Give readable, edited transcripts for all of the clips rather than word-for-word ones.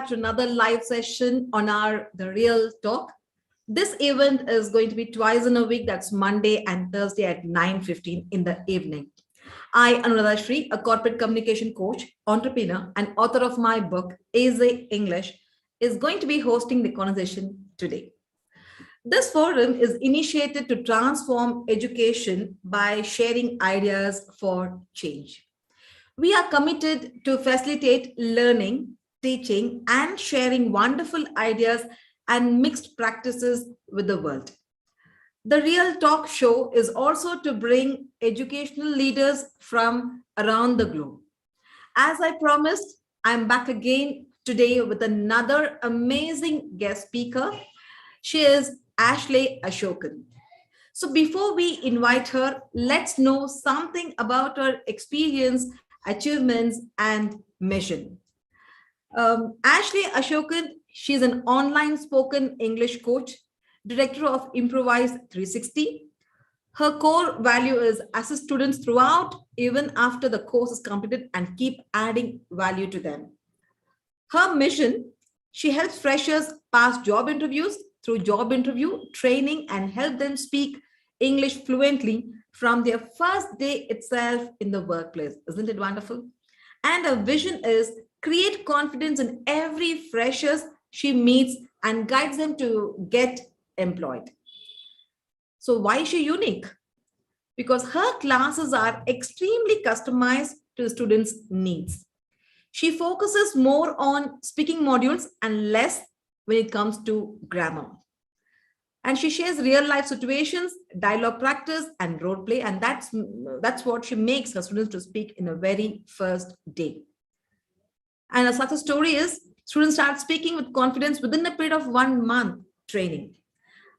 back to another live session on our The Real Talk. This event is going to be twice in a week. That's Monday and Thursday at 9:15 in the evening. I, Anuradha Shri, a corporate communication coach, entrepreneur, and author of my book, Easy English, is going to be hosting the conversation today. This forum is initiated to transform education by sharing ideas for change. We are committed to facilitate learning, teaching, and sharing wonderful ideas and mixed practices with the world. The Real Talk Show is also to bring educational leaders from around the globe. As I promised, I'm back again today with another amazing guest speaker. She is Ashley Ashokan. So before we invite her, let's know something about her experience, achievements, and mission. Ashley Ashokan, she's an online spoken English coach, director of Improvise 360. Her core value is assist students throughout, even after the course is completed, and keep adding value to them. Her mission, she helps freshers pass job interviews through job interview training and help them speak English fluently from their first day itself in the workplace. Isn't it wonderful? And her vision is create confidence in every freshers she meets and guides them to get employed. So why is she unique? Because her classes are extremely customized to the students' needs. She focuses more on speaking modules and less when it comes to grammar. And she shares real life situations, dialogue practice, and role play. And that's what she makes her students to speak in a very first day. And a success story is students start speaking with confidence within a period of 1 month training.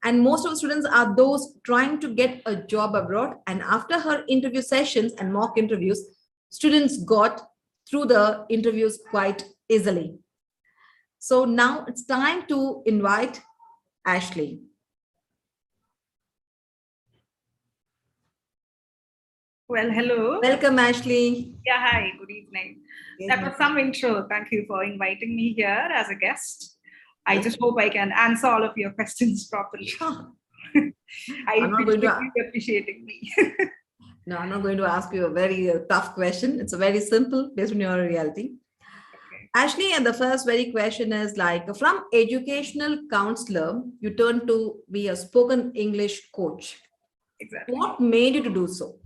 And most of the students are those trying to get a job abroad. And after her interview sessions and mock interviews, students got through the interviews quite easily. So now it's time to invite Ashley. Well, hello. Welcome, Ashley. Yeah, hi, good evening. That was some intro. Thank you for inviting me here as a guest. I just hope I can answer all of your questions properly. I appreciate you appreciating me. No, I'm not going to ask you a very tough question. It's a very simple based on your reality. Okay. Ashley, and the first very question is like from educational counselor, you turned to be a spoken English coach. Exactly. What made you to do so?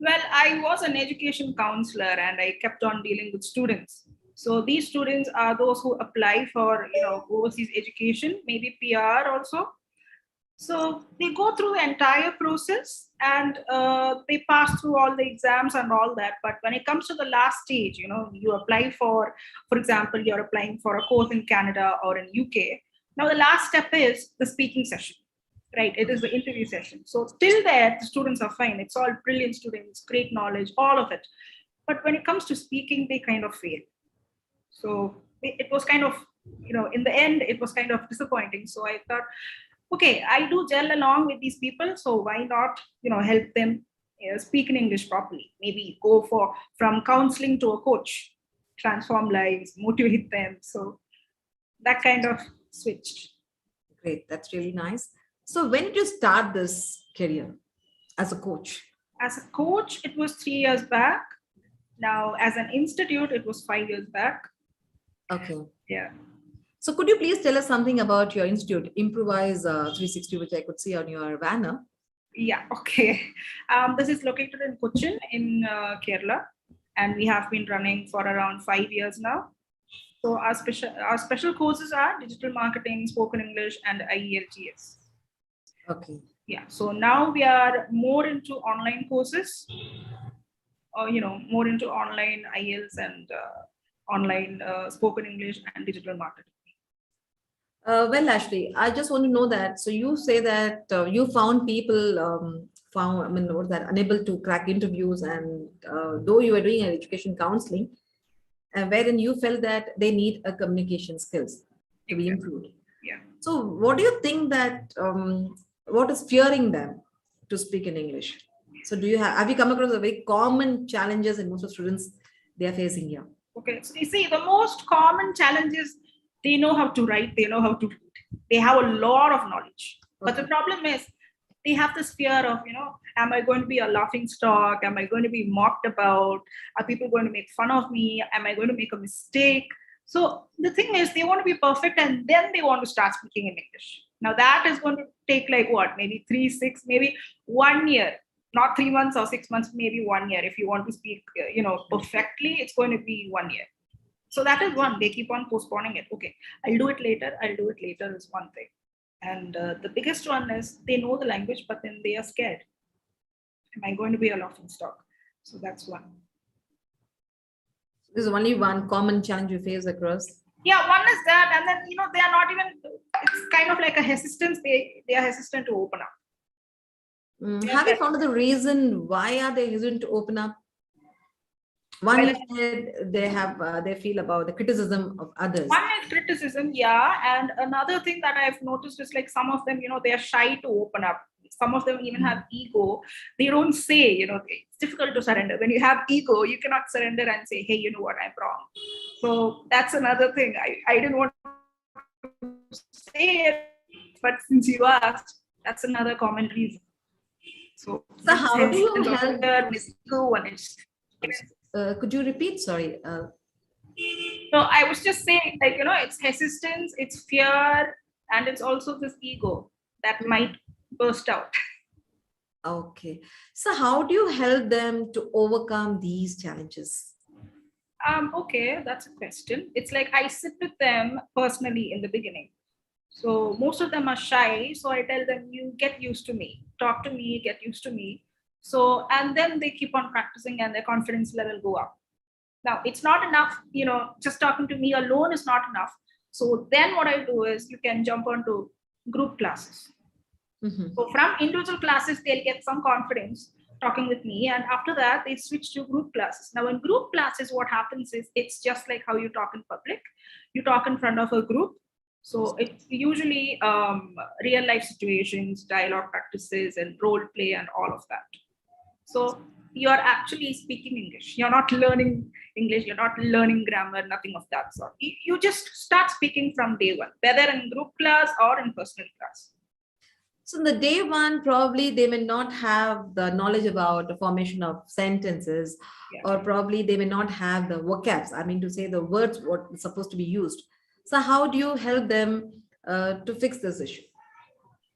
Well, I was an education counselor and I kept on dealing with students. So these students are those who apply for, overseas education, maybe PR also. So they go through the entire process and they pass through all the exams and all that. But when it comes to the last stage, you apply for example, you're applying for a course in Canada or in UK. Now the last step is the speaking session. Right, it is the interview session. So till there, the students are fine. It's all brilliant students, great knowledge, all of it. But when it comes to speaking, they kind of fail. So it was kind of, in the end, it was kind of disappointing. So I thought, okay, I do gel along with these people. So why not, help them speak in English properly? Maybe go from counseling to a coach, transform lives, motivate them. So that kind of switched. Great, that's really nice. So when did you start this career as a coach? As a coach, it was 3 years back. Now, as an institute, it was 5 years back. Okay. Yeah. So could you please tell us something about your institute, Improvise 360, which I could see on your banner? Yeah, okay. This is located in Cochin in Kerala, and we have been running for around 5 years now. So our special courses are digital marketing, spoken English, and IELTS. Okay. Yeah. So now we are more into online courses, or more into online IELTS and online spoken English and digital marketing. Well, Ashley, I just want to know that. So you say that you found people unable to crack interviews, and though you were doing an education counseling, wherein you felt that they need a communication skills to be improved. Yeah. So what do you think that what is fearing them to speak in English? So have you come across a very common challenges in most of students they are facing here? Okay, so you see, the most common challenge is they know how to write, they know how to read, they have a lot of knowledge. But the Okay. problem is they have this fear of, am I going to be a laughing stock? Am I going to be mocked about? Are people going to make fun of me? Am I going to make a mistake? So the thing is, they want to be perfect and then they want to start speaking in English. Now that is going to take like what, maybe 3, 6, maybe 1 year, not 3 months or 6 months, maybe 1 year. If you want to speak, perfectly, it's going to be 1 year. So that is one. They keep on postponing it. Okay, I'll do it later. I'll do it later is one thing. And the biggest one is they know the language, but then they are scared. Am I going to be a laughing stock? So that's one. There's only one common challenge you face across. Yeah, one is that, and then they are not even. It's kind of like a hesitance. They are hesitant to open up. Have you found the reason why are they hesitant to open up? One, you said they feel about the criticism of others. One is criticism, yeah, and another thing that I've noticed is like some of them, they are shy to open up. Some of them even have ego. They don't say, it's difficult to surrender. When you have ego, you cannot surrender and say, hey, you know what, I'm wrong. So that's another thing. I didn't want to say it, but since you asked, that's another common reason. So how do you help? Could you repeat? Sorry. So I was just saying, like, it's hesitance, it's fear, and it's also this ego that might burst out. Okay. So how do you help them to overcome these challenges? Okay, that's a question. It's like I sit with them personally in the beginning. So most of them are shy. So I tell them, you get used to me, talk to me, get used to me. So, and then they keep on practicing and their confidence level go up. Now, it's not enough, just talking to me alone is not enough. So then what I do is you can jump onto group classes. Mm-hmm. So from individual classes, they'll get some confidence talking with me. And after that, they switch to group classes. Now, in group classes, what happens is it's just like how you talk in public. You talk in front of a group. So it's usually real life situations, dialogue practices, and role play, and all of that. So you're actually speaking English. You're not learning English. You're not learning grammar, nothing of that sort. You just start speaking from day one, whether in group class or in personal class. So in the day one, probably they may not have the knowledge about the formation of sentences, or probably they may not have the vocabs. I mean to say the words what is supposed to be used. So how do you help them to fix this issue?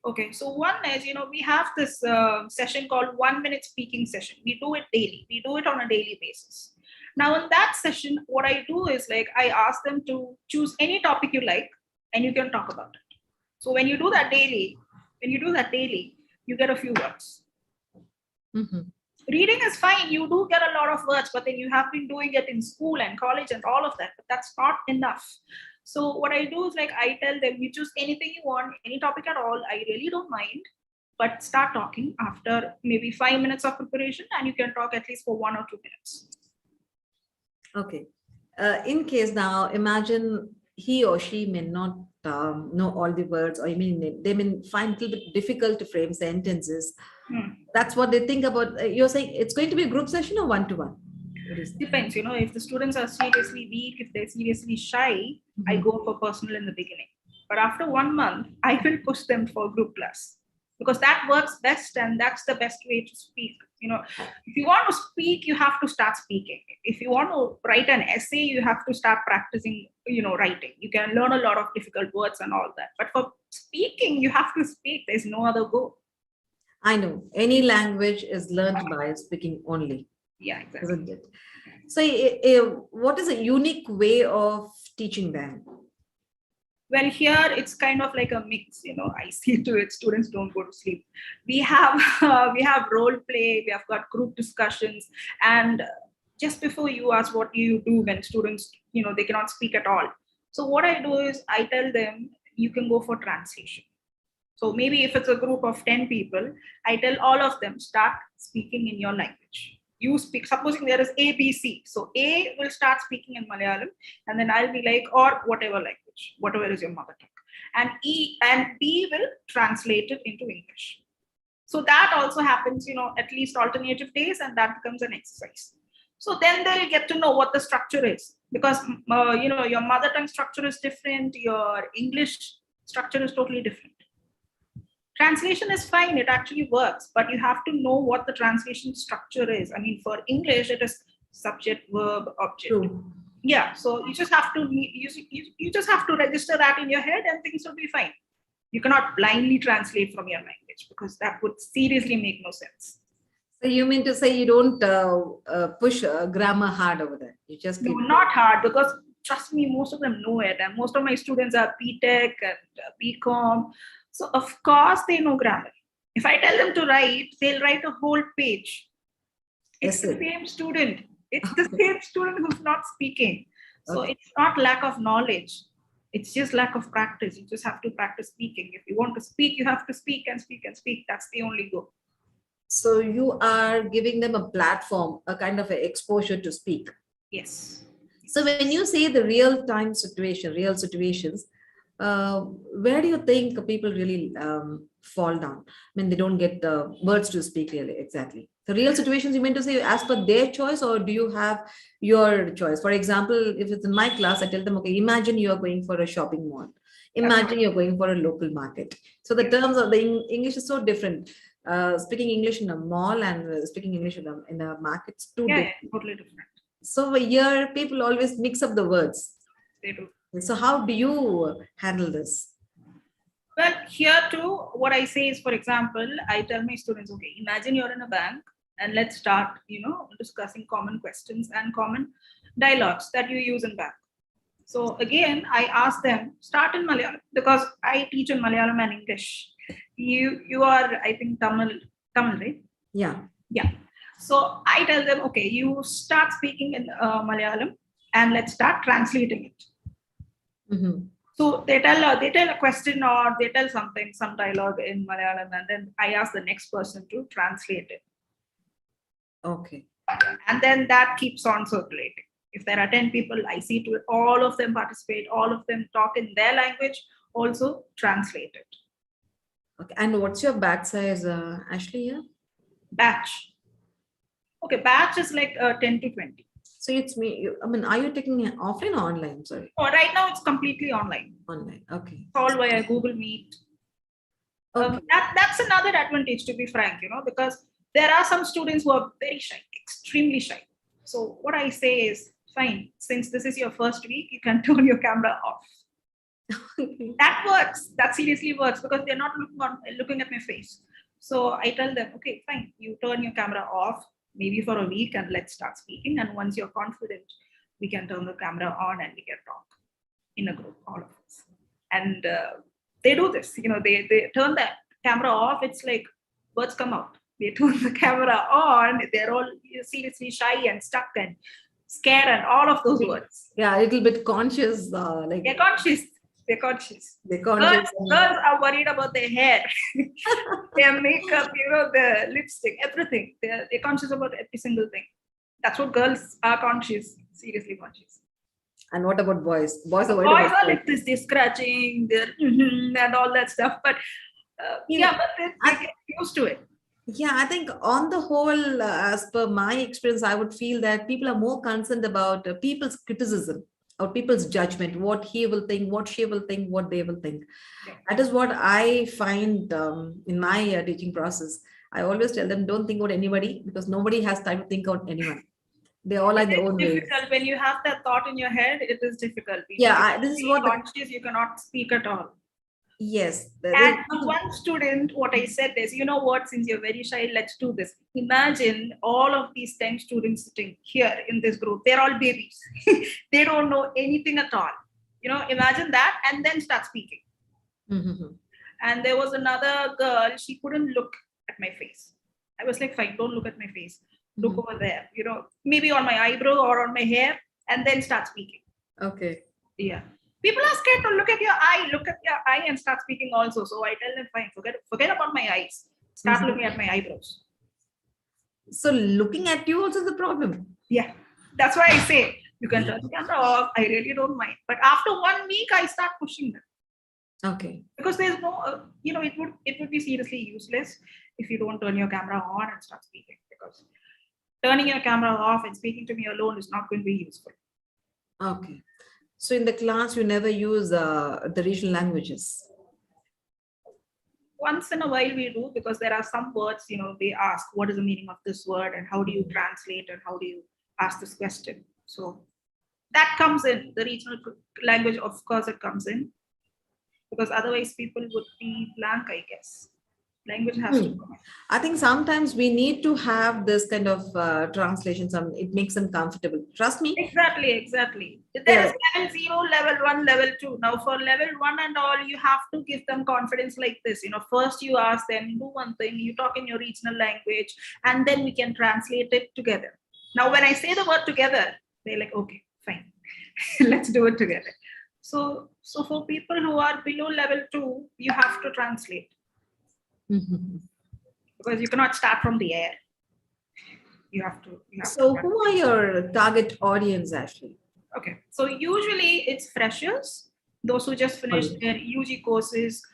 Okay, so one is, we have this session called 1 minute speaking session. We do it daily. We do it on a daily basis. Now in that session, what I do is like, I ask them to choose any topic you like and you can talk about it. So when you do that daily, you get a few words. Mm-hmm. Reading is fine. You do get a lot of words, but then you have been doing it in school and college and all of that, but that's not enough. So what I do is like, I tell them, you choose anything you want, any topic at all. I really don't mind, but start talking after maybe 5 minutes of preparation, and you can talk at least for 1 or 2 minutes. Okay. In case now, imagine he or she may not know all the words, or they may find it a little bit difficult to frame sentences. That's what they think about. You're saying it's going to be a group session or one-to-one? Depends, if the students are seriously weak, if they're seriously shy, I go for personal in the beginning. But after 1 month, I will push them for group class, because that works best and that's the best way to speak. If you want to speak, you have to start speaking. If you want to write an essay, you have to start practicing, writing. You can learn a lot of difficult words and all that. But for speaking, you have to speak. There's no other go. I know. Any language is learned by speaking only. Yeah, exactly. Isn't it? So what is a unique way of teaching them? Well, here it's kind of like a mix. I see to it students don't go to sleep. We have role play, we have got group discussions, and just before you ask, what do you do when students they cannot speak at all? So what I do is I tell them, you can go for translation. So maybe if it's a group of 10 people, I tell all of them, start speaking in your language. You speak, supposing there is A, B, C. So A will start speaking in Malayalam, and then I'll be like, or whatever language, whatever is your mother tongue. And E and B will translate it into English. So that also happens, at least alternative days, and that becomes an exercise. So then they'll get to know what the structure is, because your mother tongue structure is different, your English structure is totally different. Translation is fine, it actually works, but you have to know what the translation structure is. I mean, for English, it is subject, verb, object. True. Yeah, so you just have to you just have to register that in your head, and things will be fine. You cannot blindly translate from your language, because that would seriously make no sense. So you mean to say you don't push grammar hard over there? You just No, keep not hard, because trust me, most of them know it, and most of my students are BTech and BCom. So of course they know grammar. If I tell them to write, they'll write a whole page. It's the same student. It's the same student who's not speaking. So it's not lack of knowledge. It's just lack of practice. You just have to practice speaking. If you want to speak, you have to speak and speak and speak. That's the only goal. So you are giving them a platform, a kind of exposure to speak. Yes. So when you say the real situations, where do you think people really fall down? I mean, they don't get the words to speak really exactly. The real situations, you mean to say as per their choice, or do you have your choice? For example, if it's in my class, I tell them, okay, imagine you are going for a shopping mall. Imagine you're going for a local market. So the terms of the English is so different. Speaking English in a mall and speaking English in a market, it's too different. Yeah, totally different. So here people always mix up the words. They do. So how do you handle this? Well, here too, what I say is, for example, I tell my students, okay, imagine you're in a bank, and let's start, discussing common questions and common dialogues that you use in bank. So again, I ask them, start in Malayalam, because I teach in Malayalam and English. You are, I think, Tamil, right? Yeah. Yeah. So I tell them, okay, you start speaking in Malayalam, and let's start translating it. Mm-hmm. So they tell a question, or they tell something, some dialogue in Malayalam, and then I ask the next person to translate it. Okay. And then that keeps on circulating. If there are 10 people, I see to it, all of them participate, all of them talk in their language, also translate it. Okay. And what's your batch size, Ashley? Yeah? Batch. Okay, batch is like 10 to 20. So it's me. I mean, are you taking it offline or online? Sorry. Oh, right now it's completely online. Online. Okay. It's all via Google Meet. Okay. That's another advantage, to be frank, because there are some students who are very shy, extremely shy. So what I say is, fine, since this is your first week, you can turn your camera off. That works. That seriously works, because they're not looking at my face. So I tell them, okay, fine, you turn your camera off, maybe for a week, and let's start speaking. And once you're confident, we can turn the camera on and we can talk in a group, all of us. And they do this, they turn the camera off. It's like words come out. They turn the camera on. They're all seriously shy and stuck and scared and all of those words. Yeah, a little bit conscious. Like they're conscious. They're conscious. Girls are worried about their hair, their makeup, the lipstick, everything. They're conscious about every single thing. That's what girls are conscious, seriously conscious. And what about boys? Boys are like this, they're scratching, they're and all that stuff. But but they get used to it. Yeah, I think on the whole, as per my experience, I would feel that people are more concerned about people's criticism or people's judgment, what he will think, what she will think, what they will think. Yeah. That is what I find in my teaching process. I always tell them, don't think about anybody, because nobody has time to think about anyone. They all are their own ways. When you have that thought in your head, it is difficult. This is what conscious, you cannot speak at all. Yes. And one student, what I said is, since you're very shy, let's do this. Imagine all of these 10 students sitting here in this group. They're all babies. They don't know anything at all. Imagine that, and then start speaking. Mm-hmm. And there was another girl, she couldn't look at my face. I was like, fine, don't look at my face. Look over there, maybe on my eyebrow or on my hair, and then start speaking. Okay. Yeah. People are scared to look at your eye and start speaking also. So I tell them, fine, forget about my eyes. Start looking at my eyebrows. So looking at you also is the problem. Yeah. That's why I say, you can turn the camera off. I really don't mind. But after 1 week, I start pushing them. Okay. Because there's no, it would be seriously useless if you don't turn your camera on and start speaking. Because turning your camera off and speaking to me alone is not going to be useful. Okay. So in the class, you never use the regional languages. Once in a while we do, because there are some words, they ask, what is the meaning of this word and how do you translate and how do you ask this question? So that comes in, the regional language, of course, it comes in, because otherwise people would be blank, I guess. Language has to come in. I think sometimes we need to have this kind of translation. It makes them comfortable. Trust me. Exactly. There is level 0, level 1, level 2. Now for level 1 and all, you have to give them confidence like this. First you ask them, do one thing, you talk in your regional language, and then we can translate it together. Now when I say the word together, they're like, okay, fine, let's do it together. So for people who are below level 2, you have to translate. Because you cannot start from the air. You have to. So who are your target audience actually? Okay, so usually it's freshers, those who just finished their UG courses.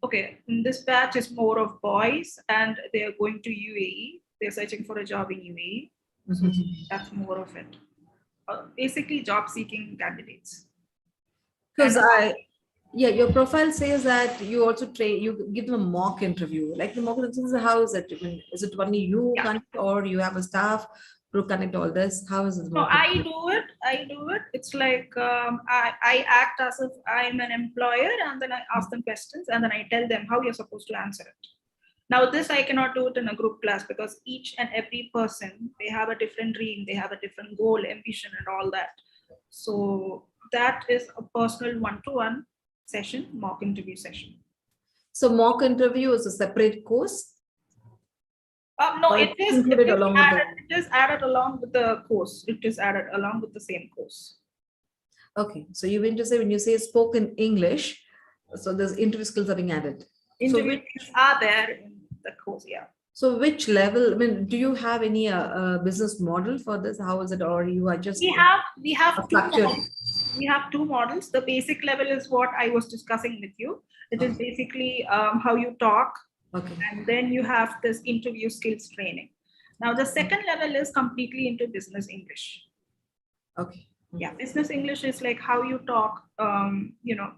Okay, this batch is more of boys and they're going to UAE. They're searching for a job in UAE. So that's more of it. Basically job seeking candidates. Because your profile says that you also you give them a mock interview. Like the mock interview, how is it? Is it only you connect or you have a staff who connect all this? How is it? No, I do it. It's like I act as if I'm an employer, and then I ask them questions and then I tell them how you're supposed to answer it. Now this I cannot do it in a group class because each and every person, they have a different dream, they have a different goal, ambition and all that. So that is a personal one-to-one session, mock interview session. So mock interview is a separate course? No, it is added along with the course. It is added along with the same course. Okay, so you mean to say when you say spoken English, so there's interview skills are being added. Interview skills are there in the course, yeah. So which level? I mean, do you have any business model for this? How is it, or you are just we have two models. We have two models. The basic level is what I was discussing with you. It is basically how you talk. Okay. And then you have this interview skills training. Now the second level is completely into business English. Okay. Yeah, business English is like how you talk,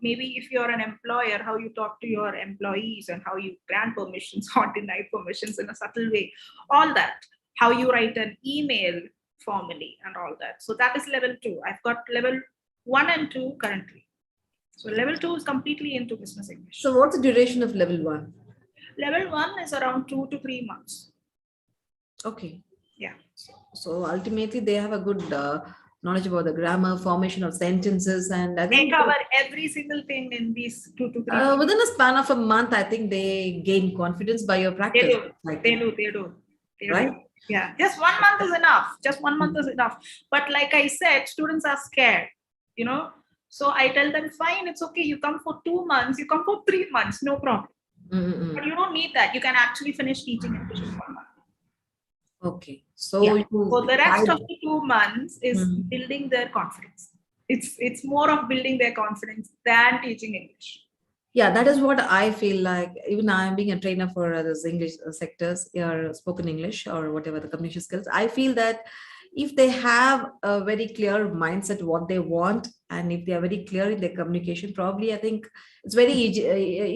maybe if you're an employer, how you talk to your employees and how you grant permissions or deny permissions in a subtle way, all that, how you write an email formally and all that. So that is level 2. I've got level 1 and 2 currently. So level 2 is completely into business English. So what's the duration of level 1? Level 1 is around 2 to 3 months. Okay. Yeah. So ultimately they have a good knowledge about the grammar, formation of sentences, and I think they cover every single thing in these 2 to 3 months. Within a span of a month, I think they gain confidence by your practice. They do. Right? Yeah, just 1 month is enough. Just 1 month is enough. But like I said, students are scared, So I tell them, fine, it's okay. You come for 2 months, you come for 3 months, no problem. But you don't need that. You can actually finish teaching English in 1 month. Okay. So the rest of the 2 months is building their confidence. It's more of building their confidence than teaching English. Yeah, that is what I feel like. Even I'm being a trainer for this English sectors, or spoken English or whatever the communication skills. I feel that if they have a very clear mindset what they want, and if they are very clear in their communication, probably I think it's very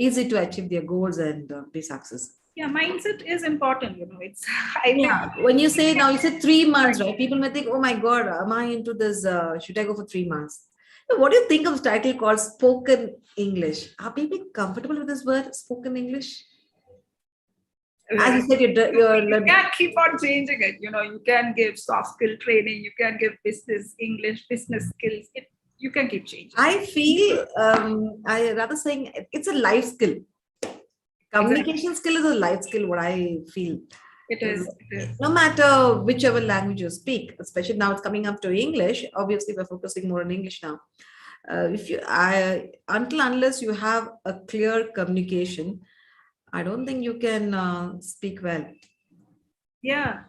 easy to achieve their goals and be successful. Yeah, mindset is important. It's when you say now, you said 3 months, right? People may think, oh my God, am I into this? Should I go for 3 months? What do you think of the title called spoken English? Are people comfortable with this word, spoken English? As you said, you can't keep on changing it. You can give soft skill training, you can give business English, business skills. You can keep changing. I feel, I rather saying it's a life skill. Communication skill is a life skill, what I feel. It is. No matter whichever language you speak, especially now it's coming up to English. Obviously, we're focusing more on English now. Unless you have a clear communication, I don't think you can speak well. Yeah,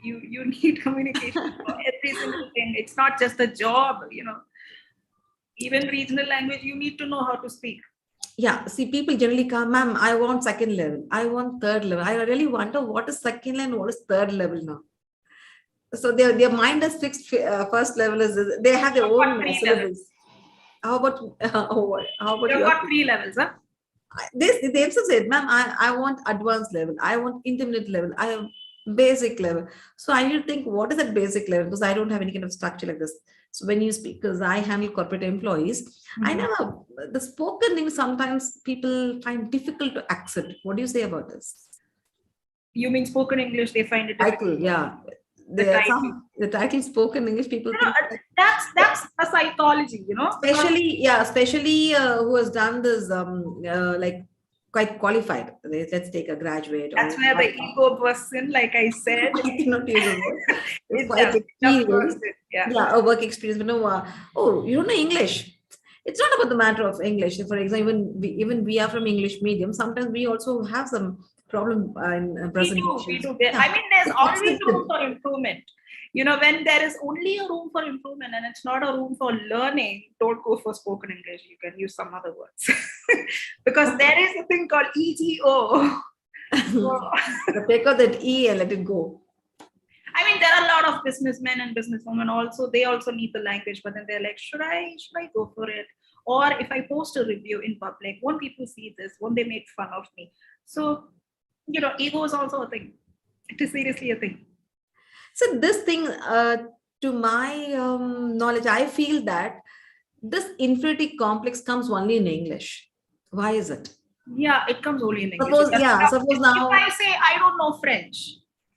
you need communication for every single thing. It's not just a job, Even regional language, you need to know how to speak. Yeah, see, people generally come, ma'am, I want second level, I want third level. I really wonder what is second level and what is third level now. So their mind is fixed. First level is they have their You've got own three syllabus. How about how about You've your? got three levels, huh? They also said, ma'am, I want advanced level, I want intermediate level, I have basic level. So I need to think what is that basic level, because I don't have any kind of structure like this. So when you speak, because I handle corporate employees, I Mhm. never, the spoken thing sometimes people find difficult to accept. What do you say about this? You mean spoken English? They find it difficult. Title, yeah. The There are title. some the title spoken English people think That's a psychology, because especially who has done this like quite qualified. Let's take a graduate that's or where the ego bursts in, like I said. I cannot use the word. It's It quite does. It just bursts experienced. in. Yeah. Yeah, a work experience. But no, oh, you don't know English. It's not about the matter of English. For example, even we are from English medium. Sometimes we also have some problem in We do. We presentations. do. Yeah, I mean, there's it's always room accepted. for improvement. When there is only a room for improvement and it's not a room for learning, don't go for spoken English. You can use some other words. Because there is a thing called EGO. So, So take out that E and let it go. I mean, there are a lot of businessmen and businesswomen also. They also need the language, but then they're like, should I go for it? Or if I post a review in public, won't people see this? Won't they make fun of me? So, ego is also a thing. It is seriously a thing. So this thing, to my knowledge, I feel that this inferiority complex comes only in English. Why is it? Yeah, it comes only in English. Suppose, yeah, suppose If now I say I don't know French,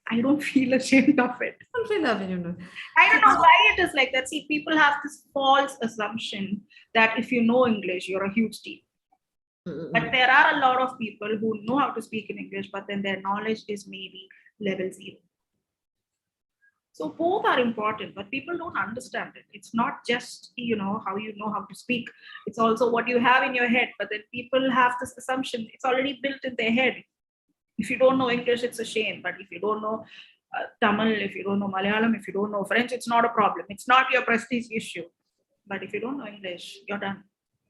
I don't feel ashamed of it. I don't feel that, I So don't know why it is like that. See, people have this false assumption that if you know English, you're a huge deal. But there are a lot of people who know how to speak in English, but then their knowledge is maybe level 0. So both are important, but people don't understand it. It's not just how you know how to speak. It's also what you have in your head. But then people have this assumption. It's already built in their head. If you don't know English, it's a shame. But if you don't know Tamil, if you don't know Malayalam, if you don't know French, it's not a problem. It's not your prestige issue. But if you don't know English, you're done.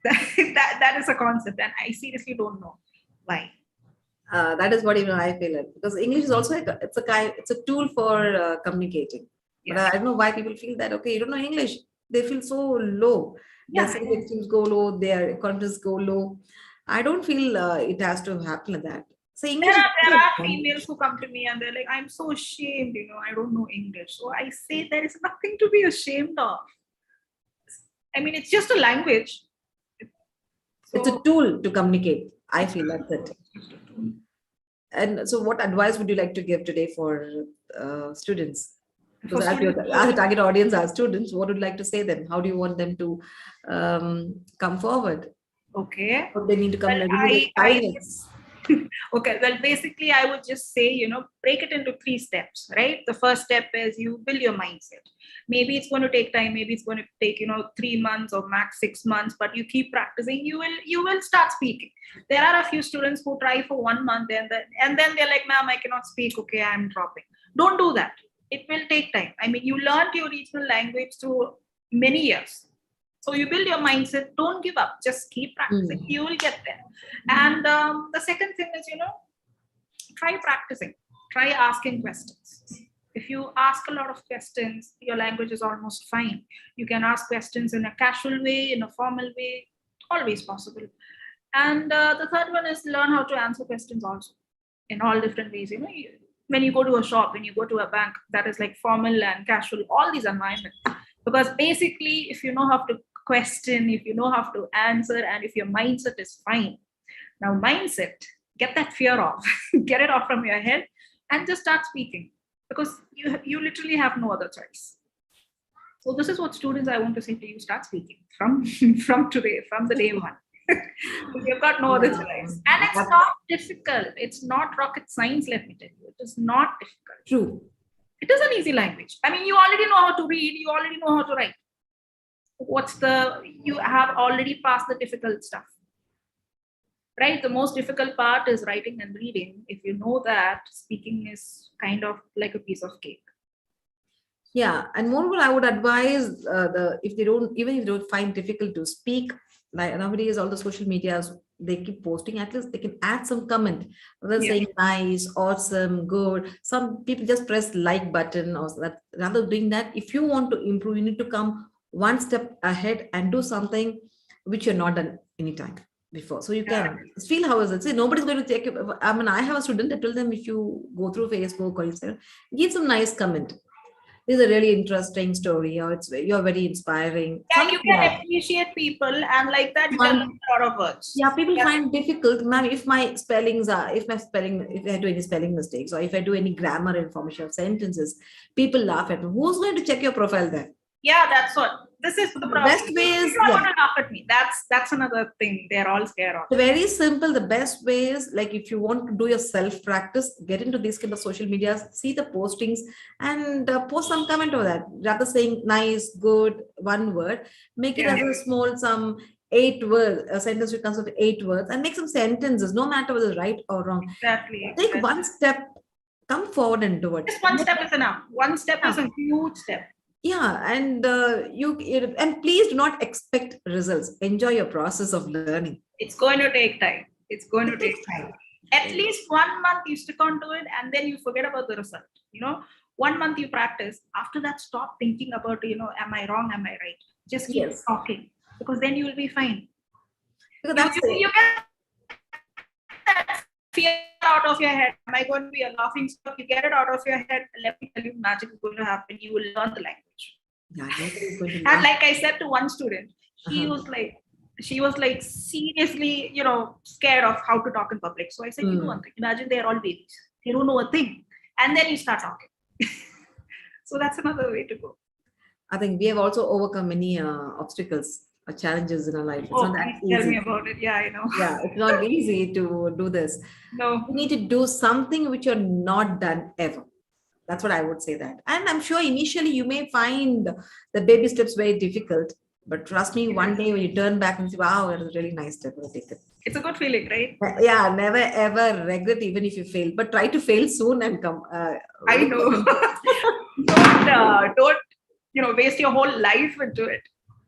That is a concept, and I seriously don't know why. that is what even I feel it, because English is also it's a tool for communicating. But Yeah. I don't know why people feel that okay, you don't know English, they feel so low. Their Yeah. self-esteem go low, their confidence go low. I don't feel it has to happen like that. So There English is are there also are a females language. who come to me and they're like, I'm so ashamed, I don't know English. So I say there is nothing to be ashamed of. I mean, it's just a language. It's a So tool to communicate. I feel that's it. And so, what advice would you like to give today for students? for Because students, as a target audience are students, what would you like to say them? How do you want them to come forward? okay. Or they need to come Well, like remove the I silence. okay. Well, basically, I would just say, break it into 3 steps, right? The first step is you build your mindset. Maybe it's going to take time. Maybe it's going to take, 3 months or max 6 months, but you keep practicing. You will start speaking. There are a few students who try for 1 month and then they're like, ma'am, I cannot speak. Okay, I'm dropping. Don't do that. It will take time. I mean, you learned your regional language through many years. So you build your mindset. Don't give up. Just keep practicing. Mm. You will get there. And the second thing is, try practicing. Try asking questions. If you ask a lot of questions, your language is almost fine. You can ask questions in a casual way, in a formal way, always possible. And the third one is learn how to answer questions also in all different ways. When you go to a shop, when you go to a bank, that is like formal and casual, all these environments. Because basically, if you know how to question, if you know how to answer, and if your mindset is fine, now mindset, get that fear off, get it off from your head, and just start speaking. Because you literally have no other choice. So this is what students I want to say to you: start speaking from from today, from the day one. You've got no other Yeah, choice. And it's not difficult. It's not rocket science, let me tell you. It is not difficult. true. It is an easy language. I mean, you already know how to read, you already know how to write. You have already passed the difficult stuff. Right? The most difficult part is writing and reading. If you know that, speaking is kind of like a piece of cake. Yeah, and moreover, I would advise the if they don't even if they don't find difficult to speak, like nowadays all the social medias they keep posting, at least they can add some comment rather than Yeah. saying nice, awesome, good. Some people just press like button or that. Rather doing that, if you want to improve, you need to come one step ahead and do something which you're not done anytime before. So you Yeah. can feel how is it. See, nobody's going to check. I mean, I have a student. I tell them if you go through Facebook or Instagram, give some nice comment. This is a really interesting story, or you're very inspiring. Yeah, Something you can like that. appreciate people, and like that, you can Find, learn a lot of words. yeah, people That's find difficult, ma'am, if my spellings are, if I do any spelling mistakes or if I do any grammar information of sentences, people laugh at me. Who's going to check your profile there? yeah, that's what. This is the The problem. best way is, People are yeah, going to laugh at me. That's another thing. They're all scared of. very simple. The best way is, like, if you want to do your self practice, get into these kind of social medias, see the postings, and post some comment over that. Rather saying nice, good, one word, make it Yeah. as a small some 8 words, a sentence which comes with 8 words, and make some sentences, no matter whether it's right or wrong. Exactly. Take one step, come forward and do it. Just one step is enough. One step Yeah. is a huge step. Yeah, and and please do not expect results. Enjoy your process of learning. It's going to take time. It's going to It take takes time. time. At least 1 month you stick on to it, and then you forget about the result. 1 month you practice. After that, stop thinking about, am I wrong? Am I right? Just keep Yes. talking, because then you will be fine. Because You, that's you, you get that fear out of your head. Am I going to be a laughing stock? You get it out of your head. Let me tell you, magic is going to happen. You will learn the language. yeah, nobody's going to And laugh. like I said to one student, Uh-huh. she was like seriously, scared of how to talk in public. So I said, you know one thing, imagine they're all babies. They don't know a thing. And then you start talking. So that's another way to go. I think we have also overcome many obstacles or challenges in our life. It's Oh, not that please tell me easy. about it. Yeah, I know. Yeah, it's not easy to do this. No. You need to do something which you're not done ever. That's what I would say that. And I'm sure initially you may find the baby steps very difficult, but trust me, one day when you turn back and say, wow, that was a really nice step, I'll take it. It's a good feeling, right? Yeah, never ever regret even if you fail, but try to fail soon and come. I know. Don't waste your whole life into it.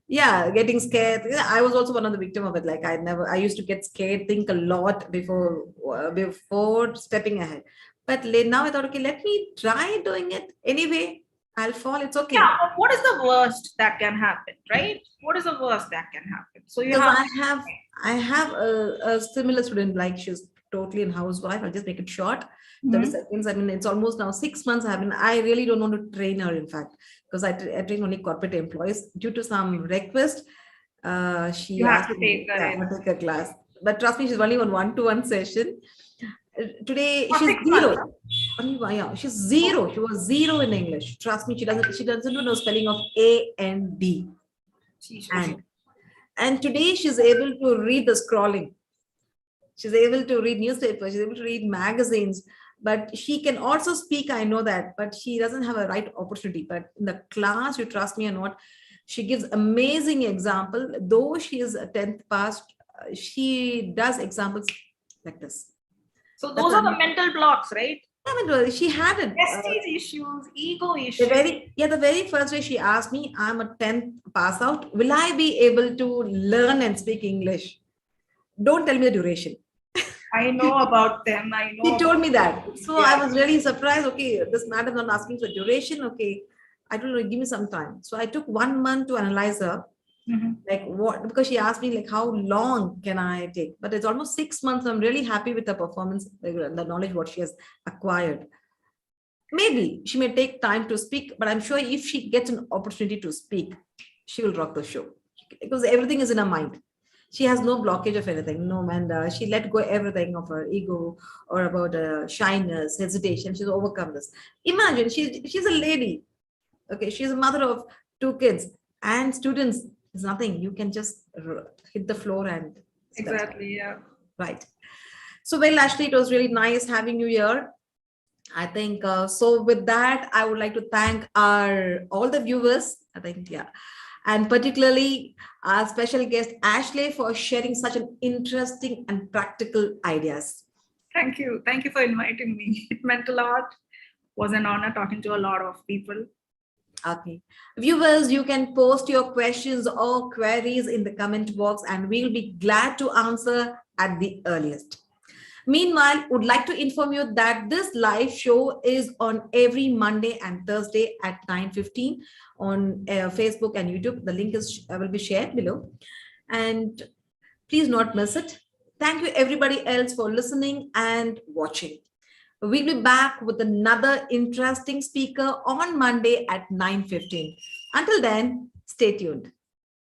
Yeah, getting scared. Yeah, I was also one of the victim of it. Like I used to get scared, think a lot before stepping ahead. But now I thought, okay, let me try doing it anyway. I'll fall. It's okay. Yeah, but what is the worst that can happen, right? What is the worst that can happen? So you Because have. I have a similar student, like she's totally a housewife. I'll just make it short. 30 seconds. I mean, it's almost now 6 months. I really don't want to train her, in fact, because I train only corporate employees. Due to some request, she You have asked to me take her in. to take a class. But trust me, she's only on one-to-one session. Today, For she's 6 months, zero. Only one, yeah, she's zero. She was zero in English. Trust me, she doesn't know spelling of A and D. Jesus. And today she's able to read the scrolling. She's able to read newspapers. She's able to read magazines. But she can also speak. I know that, but she doesn't have a right opportunity. But in the class, you trust me or not, she gives amazing example. Though she is a 10th past, she does examples like this. So those are the mental blocks, right? I mean, she had it. Prestige issues, ego issues. The very first day she asked me, I'm a 10th pass out. Will I be able to learn and speak English? Don't tell me the duration. I know about them. I know. He told me that. So I was really surprised. Okay, this madam not asking for duration. Okay, I don't know, give me some time. So I took 1 month to analyze her. Like what, because she asked me like how long can I take, but it's almost 6 months. I'm really happy with her performance, the knowledge what she has acquired. Maybe she may take time to speak, but I'm sure if she gets an opportunity to speak, she will rock the show, because everything is in her mind. She has no blockage of anything, no, and she let go everything of her ego or about shyness, hesitation. She's overcome this. Imagine she's a lady. Okay, she's a mother of 2 kids, and students is nothing. You can just hit the floor and exactly, yeah. Right. So, well, Ashley, it was really nice having you here. I think so. With that, I would like to thank all the viewers. I think, yeah, and particularly our special guest Ashley for sharing such an interesting and practical ideas. Thank you for inviting me. It meant a lot. It was an honor talking to a lot of people. Okay. Viewers, you can post your questions or queries in the comment box and we'll be glad to answer at the earliest. Meanwhile, would like to inform you that this live show is on every Monday and Thursday at 9:15 on Facebook and YouTube. The link is will be shared below. And please not miss it. Thank you everybody else for listening and watching. We'll be back with another interesting speaker on Monday at 9:15. Until then, stay tuned.